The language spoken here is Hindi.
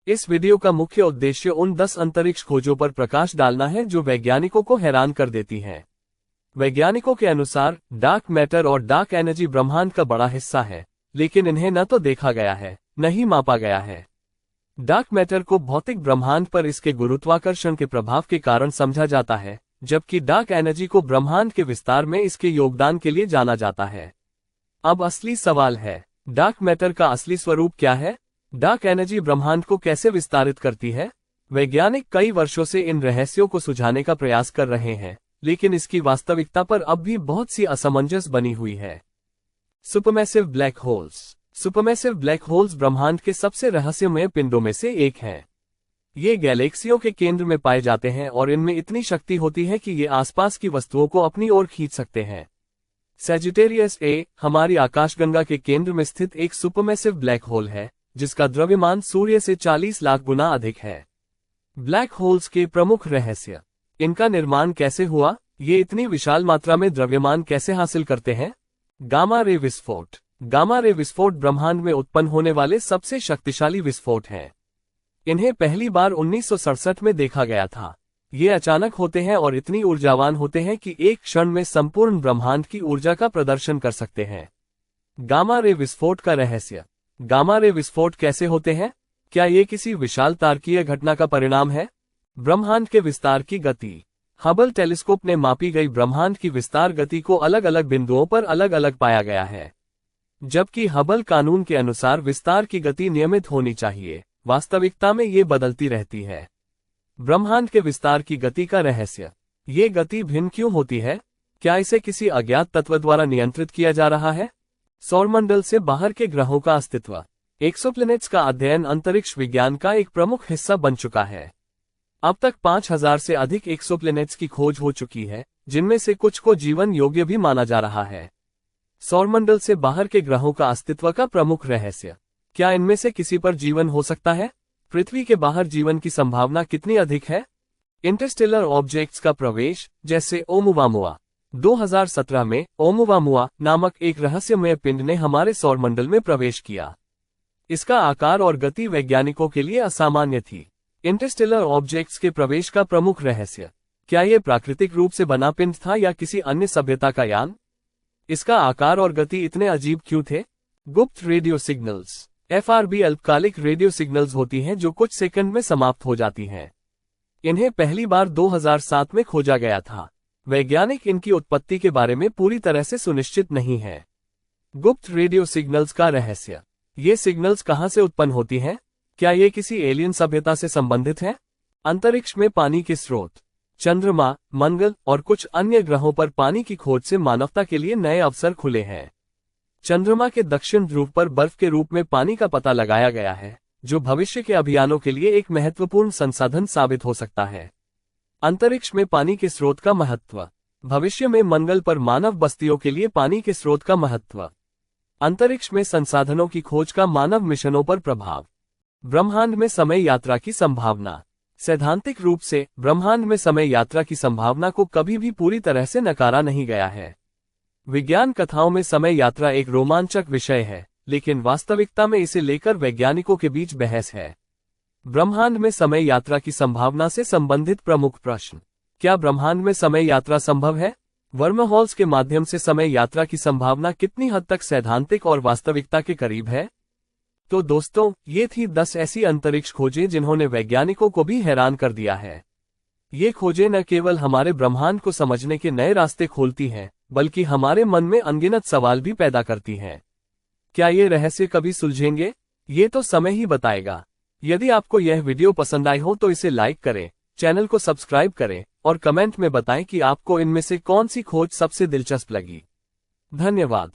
इस वीडियो का मुख्य उद्देश्य उन 10 अंतरिक्ष खोजों पर प्रकाश डालना है जो वैज्ञानिकों को हैरान कर देती हैं। वैज्ञानिकों के अनुसार डार्क मैटर और डार्क एनर्जी ब्रह्मांड का बड़ा हिस्सा है, लेकिन इन्हें न तो देखा गया है न ही मापा गया है। डार्क मैटर को भौतिक ब्रह्मांड पर इसके गुरुत्वाकर्षण के प्रभाव के कारण समझा जाता है, जबकि डार्क एनर्जी को ब्रह्मांड के विस्तार में इसके योगदान के लिए जाना जाता है। अब असली सवाल है, डार्क मैटर का असली स्वरूप क्या है? डार्क एनर्जी ब्रह्मांड को कैसे विस्तारित करती है? वैज्ञानिक कई वर्षों से इन रहस्यों को सुझाने का प्रयास कर रहे हैं, लेकिन इसकी वास्तविकता पर अब भी बहुत सी असमंजस बनी हुई है। Supermassive black holes. Supermassive black holes ब्रह्मांड के सबसे रहस्यमय पिंडों में से एक हैं। ये गैलेक्सियों के केंद्र में पाए जाते हैं और इनमें इतनी शक्ति होती है कि ये आसपास की वस्तुओं को अपनी ओर खींच सकते हैं। सैजिटेरियस ए हमारी आकाशगंगा के केंद्र में स्थित एक सुपरमैसिव ब्लैक होल है, जिसका द्रव्यमान सूर्य से 40 लाख गुना अधिक है। ब्लैक होल्स के प्रमुख रहस्य। इनका निर्माण कैसे हुआ? ये इतनी विशाल मात्रा में द्रव्यमान कैसे हासिल करते हैं? गामा रे विस्फोट। गामा रे विस्फोट ब्रह्मांड में उत्पन्न होने वाले सबसे शक्तिशाली विस्फोट हैं। इन्हें पहली बार 1967 में देखा गया था। ये अचानक होते हैं और इतनी ऊर्जावान होते हैं कि एक क्षण में संपूर्ण ब्रह्मांड की ऊर्जा का प्रदर्शन कर सकते हैं। गामा रे विस्फोट का रहस्य। गामा रे विस्फोट कैसे होते हैं? क्या ये किसी विशाल तारकीय घटना का परिणाम है? ब्रह्मांड के विस्तार की गति। हबल टेलीस्कोप ने मापी गई ब्रह्मांड की विस्तार गति को अलग अलग बिंदुओं पर अलग अलग पाया गया है। जबकि हबल कानून के अनुसार विस्तार की गति नियमित होनी चाहिए, वास्तविकता में ये बदलती रहती है। ब्रह्मांड के विस्तार की गति का रहस्य। ये गति भिन्न क्यों होती है? क्या इसे किसी अज्ञात तत्व द्वारा नियंत्रित किया जा रहा है? सौरमंडल से बाहर के ग्रहों का अस्तित्व। एक्सोप्लैनेट्स का अध्ययन अंतरिक्ष विज्ञान का एक प्रमुख हिस्सा बन चुका है। अब तक 5000 से अधिक एक्सोप्लैनेट्स की खोज हो चुकी है, जिनमें से कुछ को जीवन योग्य भी माना जा रहा है। सौरमंडल से बाहर के ग्रहों का अस्तित्व का प्रमुख रहस्य। क्या इनमें से किसी पर जीवन हो सकता है? पृथ्वी के बाहर जीवन की संभावना कितनी अधिक है? इंटरस्टेलर ऑब्जेक्ट्स का प्रवेश, जैसे ओमुवामुआ। 2017 में ओमुवामुआ नामक एक रहस्यमय पिंड ने हमारे सौरमंडल में प्रवेश किया। इसका आकार और गति वैज्ञानिकों के लिए असामान्य थी। इंटरस्टेलर ऑब्जेक्ट्स के प्रवेश का प्रमुख रहस्य। क्या यह प्राकृतिक रूप से बना पिंड था या किसी अन्य सभ्यता का यान? इसका आकार और गति इतने अजीब क्यों थे? गुप्त रेडियो सिग्नल्स। FRB अल्पकालिक रेडियो सिग्नल्स होती हैं जो कुछ सेकंड में समाप्त हो जाती हैं। इन्हें पहली बार 2007 में खोजा गया था। वैज्ञानिक इनकी उत्पत्ति के बारे में पूरी तरह से सुनिश्चित नहीं है। गुप्त रेडियो सिग्नल्स का रहस्य। ये सिग्नल्स कहां से उत्पन्न होती हैं? क्या ये किसी एलियन सभ्यता से संबंधित है? अंतरिक्ष में पानी के स्रोत। चंद्रमा, मंगल और कुछ अन्य ग्रहों पर पानी की खोज से मानवता के लिए नए अवसर खुले हैं। चंद्रमा के दक्षिण ध्रुव पर बर्फ के रूप में पानी का पता लगाया गया है, जो भविष्य के अभियानों के लिए एक महत्वपूर्ण संसाधन साबित हो सकता है। अंतरिक्ष में पानी के स्रोत का महत्व। भविष्य में मंगल पर मानव बस्तियों के लिए पानी के स्रोत का महत्व। अंतरिक्ष में संसाधनों की खोज का मानव मिशनों पर प्रभाव। ब्रह्मांड में समय यात्रा की संभावना। सैद्धांतिक रूप से ब्रह्मांड में समय यात्रा की संभावना को कभी भी पूरी तरह से नकारा नहीं गया है। विज्ञान कथाओं में समय यात्रा एक रोमांचक विषय है, लेकिन वास्तविकता में इसे लेकर वैज्ञानिकों के बीच बहस है। ब्रह्मांड में समय यात्रा की संभावना से संबंधित प्रमुख प्रश्न। क्या ब्रह्मांड में समय यात्रा संभव है? वर्महोल्स के माध्यम से समय यात्रा की संभावना कितनी हद तक सैद्धांतिक और वास्तविकता के करीब है? तो दोस्तों, ये थी 10 ऐसी अंतरिक्ष खोजें जिन्होंने वैज्ञानिकों को भी हैरान कर दिया है। ये खोजें न केवल हमारे ब्रह्मांड को समझने के नए रास्ते खोलती हैं, बल्कि हमारे मन में अनगिनत सवाल भी पैदा करती हैं। क्या ये रहस्य कभी सुलझेंगे? ये तो समय ही बताएगा। यदि आपको यह वीडियो पसंद आई हो तो इसे लाइक करें, चैनल को सब्सक्राइब करें और कमेंट में बताएं कि आपको इनमें से कौन सी खोज सबसे दिलचस्प लगी। धन्यवाद।